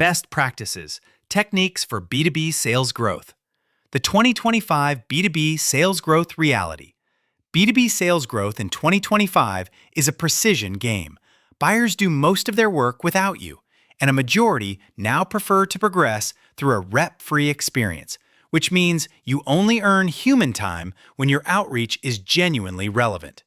Best Practices, Techniques for B2B Sales Growth. The 2025 B2B Sales Growth Reality. B2B sales growth in 2025 is a precision game. Buyers do most of their work without you, and a majority now prefer to progress through a rep-free experience, which means you only earn human time when your outreach is genuinely relevant.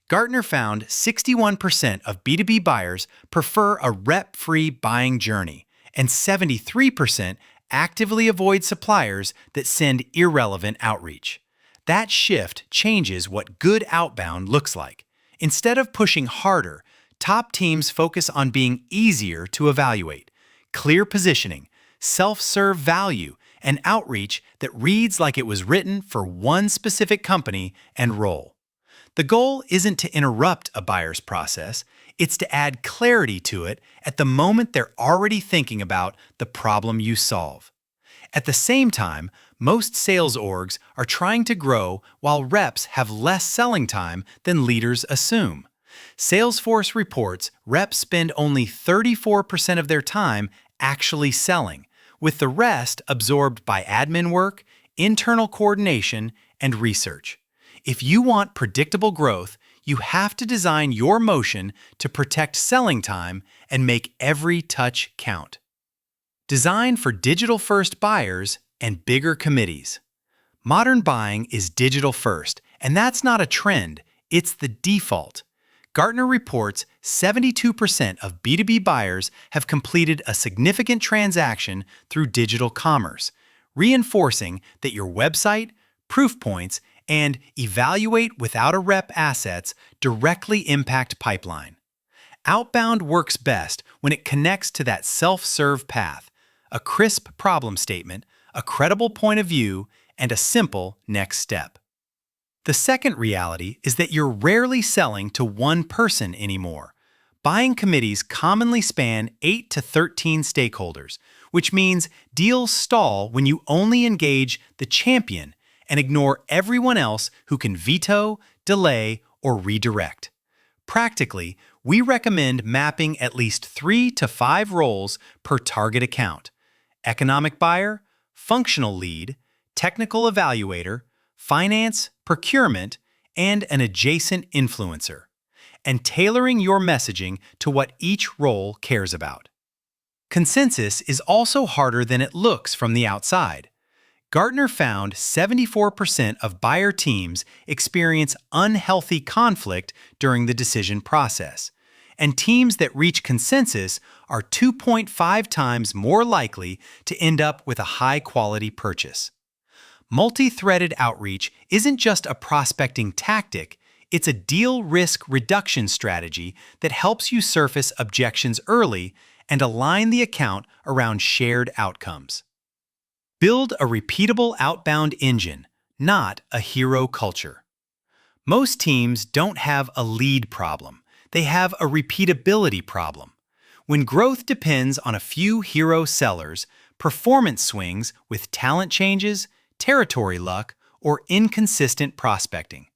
Gartner found 61% of B2B buyers prefer a rep-free buying journey, and 73% actively avoid suppliers that send irrelevant outreach. That shift changes what good outbound looks like. Instead of pushing harder, top teams focus on being easier to evaluate, clear positioning, self-serve value, and outreach that reads like it was written for one specific company and role. The goal isn't to interrupt a buyer's process, it's to add clarity to it at the moment they're already thinking about the problem you solve. At the same time, most sales orgs are trying to grow while reps have less selling time than leaders assume. Salesforce reports reps spend only 34% of their time actually selling, with the rest absorbed by admin work, internal coordination, and research. If you want predictable growth, you have to design your motion to protect selling time and make every touch count. Design for digital-first buyers and bigger committees. Modern buying is digital-first, and that's not a trend, it's the default. Gartner reports 72% of B2B buyers have completed a significant transaction through digital commerce, reinforcing that your website, proof points, and evaluate without a rep assets directly impact pipeline. Outbound works best when it connects to that self-serve path, a crisp problem statement, a credible point of view, and a simple next step. The second reality is that you're rarely selling to one person anymore. Buying committees commonly span 8 to 13 stakeholders, which means deals stall when you only engage the champion and ignore everyone else who can veto, delay, or redirect. Practically, we recommend mapping at least 3 to 5 roles per target account: economic buyer, functional lead, technical evaluator, finance, procurement, and an adjacent influencer, and tailoring your messaging to what each role cares about. Consensus is also harder than it looks from the outside. Gartner found 74% of buyer teams experience unhealthy conflict during the decision process, and teams that reach consensus are 2.5 times more likely to end up with a high-quality purchase. Multi-threaded outreach isn't just a prospecting tactic, it's a deal risk reduction strategy that helps you surface objections early and align the account around shared outcomes. Build a repeatable outbound engine, not a hero culture. Most teams don't have a lead problem. They have a repeatability problem. When growth depends on a few hero sellers, performance swings with talent changes, territory luck, or inconsistent prospecting.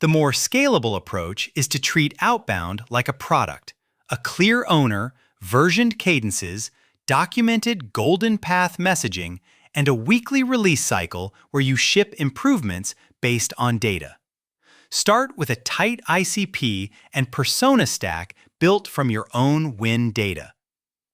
The more scalable approach is to treat outbound like a product, a clear owner, versioned cadences, documented golden path messaging, and a weekly release cycle where you ship improvements based on data. Start with a tight ICP and persona stack built from your own win data.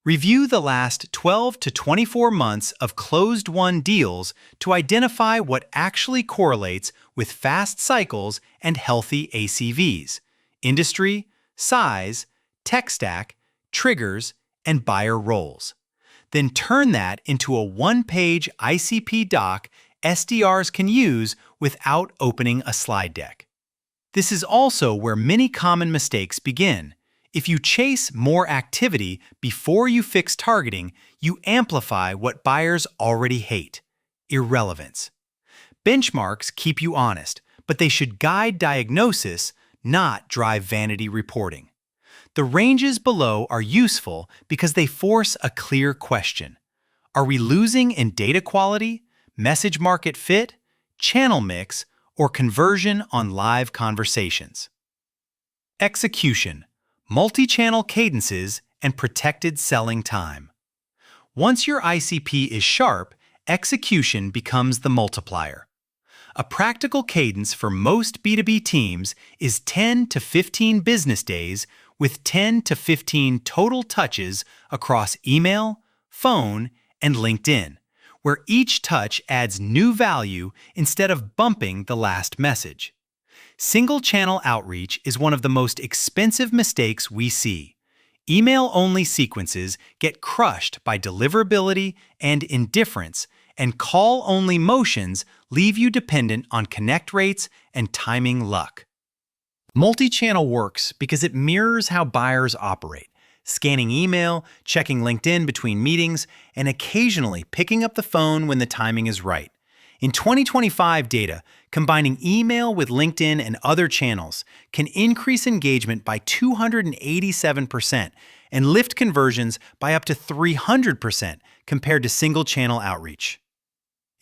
Review the last 12 to 24 months of closed-won deals to identify what actually correlates with fast cycles and healthy ACVs, industry, size, tech stack, triggers, and buyer roles. Then turn that into a one-page ICP doc SDRs can use without opening a slide deck. This is also where many common mistakes begin. If you chase more activity before you fix targeting, you amplify what buyers already hate: irrelevance. Benchmarks keep you honest, but they should guide diagnosis, not drive vanity reporting. The ranges below are useful because they force a clear question. Are we losing in data quality, message market fit, channel mix, or conversion on live conversations? Execution, multi-channel cadences, and protected selling time. Once your ICP is sharp, execution becomes the multiplier. A practical cadence for most B2B teams is 10 to 15 business days with 10 to 15 total touches across email, phone, and LinkedIn, where each touch adds new value instead of bumping the last message. Single-channel outreach is one of the most expensive mistakes we see. Email-only sequences get crushed by deliverability and indifference, and call-only motions leave you dependent on connect rates and timing luck. Multi-channel works because it mirrors how buyers operate, scanning email, checking LinkedIn between meetings, and occasionally picking up the phone when the timing is right. In 2025 data, combining email with LinkedIn and other channels can increase engagement by 287% and lift conversions by up to 300% compared to single-channel outreach.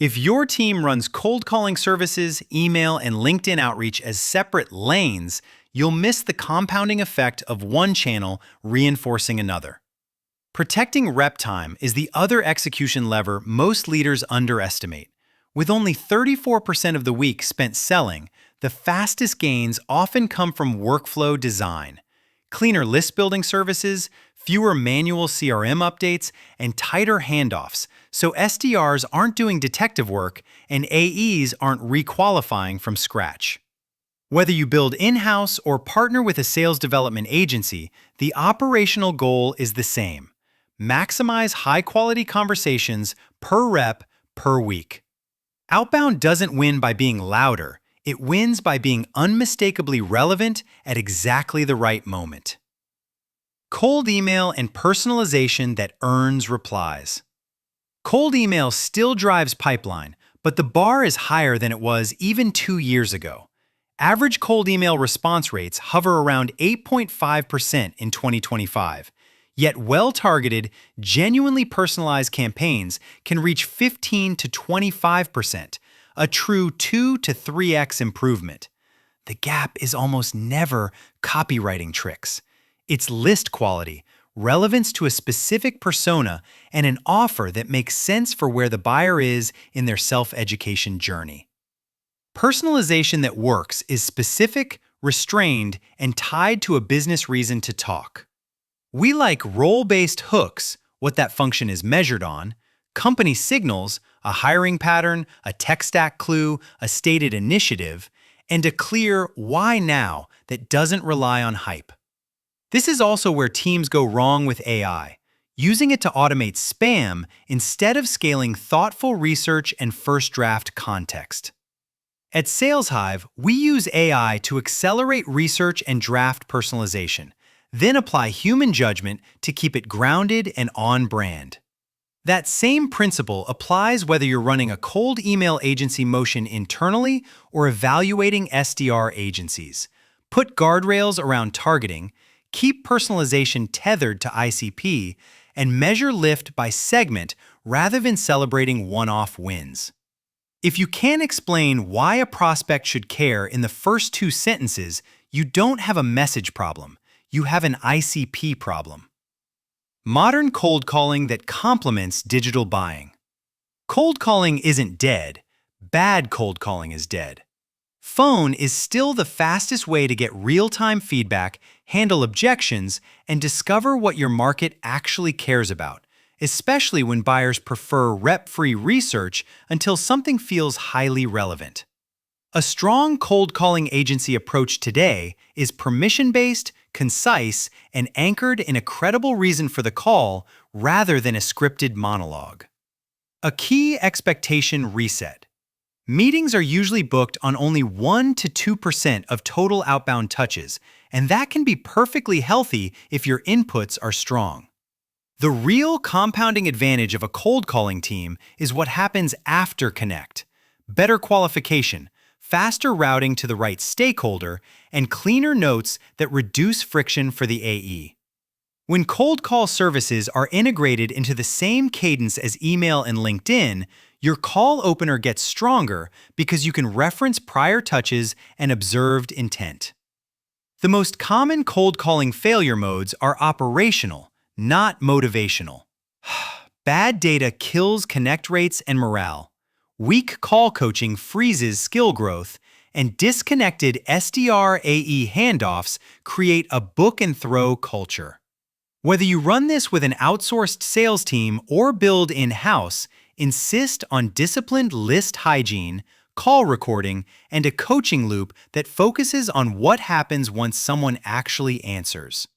If your team runs cold calling services, email, and LinkedIn outreach as separate lanes, you'll miss the compounding effect of one channel reinforcing another. Protecting rep time is the other execution lever most leaders underestimate. With only 34% of the week spent selling, the fastest gains often come from workflow design. Cleaner list-building services, fewer manual CRM updates, and tighter handoffs, so SDRs aren't doing detective work and AEs aren't requalifying from scratch. Whether you build in-house or partner with a sales development agency, the operational goal is the same: maximize high-quality conversations per rep per week. Outbound doesn't win by being louder, it wins by being unmistakably relevant at exactly the right moment. Cold email and personalization that earns replies. Cold email still drives pipeline, but the bar is higher than it was even 2 years ago. Average cold email response rates hover around 8.5% in 2025. Yet well-targeted, genuinely personalized campaigns can reach 15 to 25%, a true 2 to 3x improvement. The gap is almost never copywriting tricks. It's list quality, relevance to a specific persona, and an offer that makes sense for where the buyer is in their self-education journey. Personalization that works is specific, restrained, and tied to a business reason to talk. We like role-based hooks, what that function is measured on, company signals, a hiring pattern, a tech stack clue, a stated initiative, and a clear why now that doesn't rely on hype. This is also where teams go wrong with AI, using it to automate spam instead of scaling thoughtful research and first draft context. At SalesHive, we use AI to accelerate research and draft personalization, then apply human judgment to keep it grounded and on brand. That same principle applies whether you're running a cold email agency motion internally or evaluating SDR agencies. Put guardrails around targeting, keep personalization tethered to ICP, and measure lift by segment rather than celebrating one-off wins. If you can't explain why a prospect should care in the first 2 sentences, you don't have a message problem. You have an ICP problem. Modern cold calling that complements digital buying. Cold calling isn't dead. Bad cold calling is dead. Phone is still the fastest way to get real-time feedback, handle objections, and discover what your market actually cares about, especially when buyers prefer rep-free research until something feels highly relevant. A strong cold calling agency approach today is permission-based, concise, and anchored in a credible reason for the call rather than a scripted monologue. A key expectation reset. Meetings are usually booked on only 1 to 2% of total outbound touches, and that can be perfectly healthy if your inputs are strong. The real compounding advantage of a cold calling team is what happens after connect. Better qualification, faster routing to the right stakeholder, and cleaner notes that reduce friction for the AE. When cold call services are integrated into the same cadence as email and LinkedIn, your call opener gets stronger because you can reference prior touches and observed intent. The most common cold calling failure modes are operational, not motivational. Bad data kills connect rates and morale. Weak call coaching freezes skill growth, and disconnected SDR-AE handoffs create a book-and-throw culture. Whether you run this with an outsourced sales team or build in-house, insist on disciplined list hygiene, call recording, and a coaching loop that focuses on what happens once someone actually answers.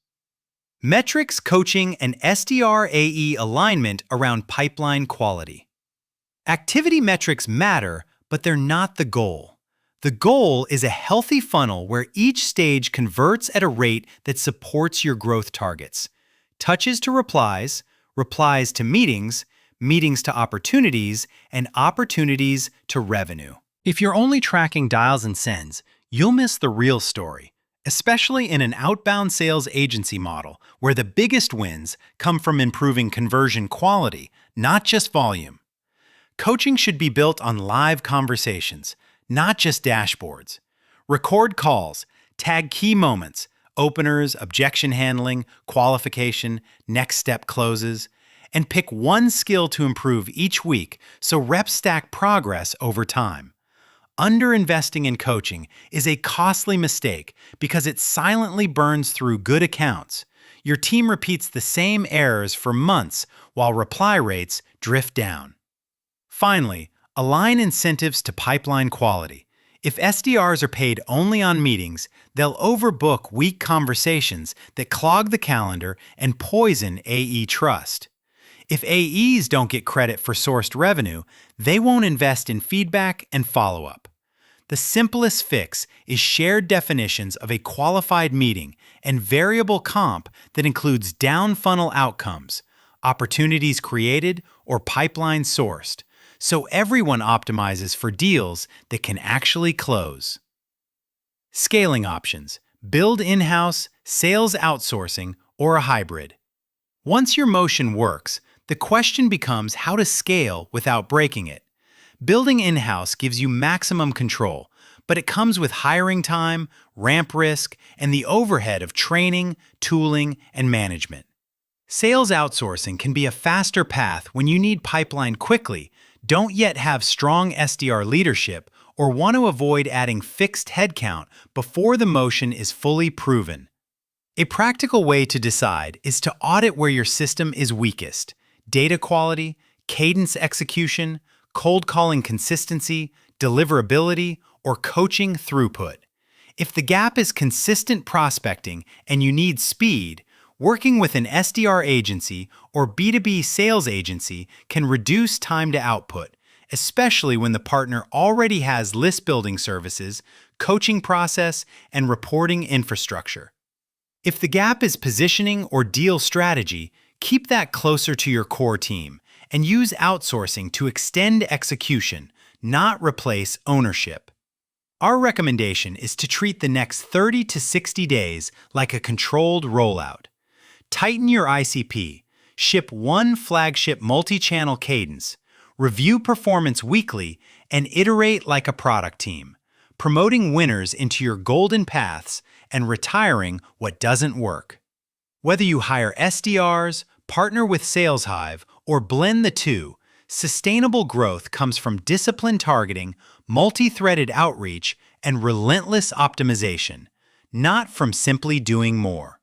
Metrics, coaching, and SDR-AE alignment around pipeline quality. Activity metrics matter, but they're not the goal. The goal is a healthy funnel where each stage converts at a rate that supports your growth targets. Touches to replies, replies to meetings, meetings to opportunities, and opportunities to revenue. If you're only tracking dials and sends, you'll miss the real story, especially in an outbound sales agency model where the biggest wins come from improving conversion quality, not just volume. Coaching should be built on live conversations, not just dashboards. Record calls, tag key moments, openers, objection handling, qualification, next step closes, and pick one skill to improve each week so reps stack progress over time. Underinvesting in coaching is a costly mistake because it silently burns through good accounts. Your team repeats the same errors for months while reply rates drift down. Finally, align incentives to pipeline quality. If SDRs are paid only on meetings, they'll overbook weak conversations that clog the calendar and poison AE trust. If AEs don't get credit for sourced revenue, they won't invest in feedback and follow-up. The simplest fix is shared definitions of a qualified meeting and variable comp that includes down-funnel outcomes, opportunities created, or pipeline sourced, so everyone optimizes for deals that can actually close. Scaling options: build in-house, sales outsourcing, or a hybrid. Once your motion works, the question becomes how to scale without breaking it. Building in-house gives you maximum control, but it comes with hiring time, ramp risk, and the overhead of training, tooling, and management. Sales outsourcing can be a faster path when you need pipeline quickly, don't yet have strong SDR leadership, or want to avoid adding fixed headcount before the motion is fully proven. A practical way to decide is to audit where your system is weakest: data quality, cadence execution, cold calling consistency, deliverability, or coaching throughput. If the gap is consistent prospecting and you need speed, working with an SDR agency or B2B sales agency can reduce time to output, especially when the partner already has list building services, coaching process, and reporting infrastructure. If the gap is positioning or deal strategy, keep that closer to your core team and use outsourcing to extend execution, not replace ownership. Our recommendation is to treat the next 30 to 60 days like a controlled rollout. Tighten your ICP, ship one flagship multi-channel cadence, review performance weekly, and iterate like a product team, promoting winners into your golden paths and retiring what doesn't work. Whether you hire SDRs, partner with SalesHive, or blend the two, sustainable growth comes from disciplined targeting, multi-threaded outreach, and relentless optimization, not from simply doing more.